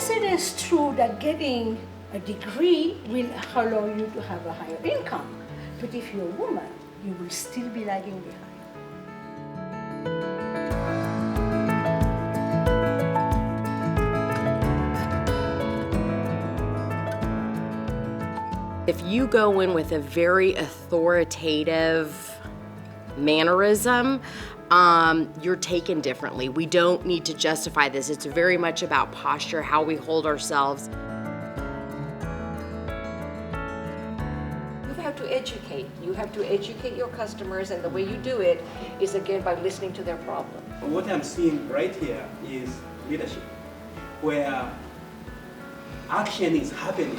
Yes, it is true that getting a degree will allow you to have a higher income, but if you're a woman, you will still be lagging behind. If you go in with a very authoritative mannerism, you're taken differently. We don't need to justify this. It's very much about posture, how we hold ourselves. You have to educate. You have to educate your customers, and the way you do it is, again, by listening to their problem. What I'm seeing right here is leadership, where action is happening.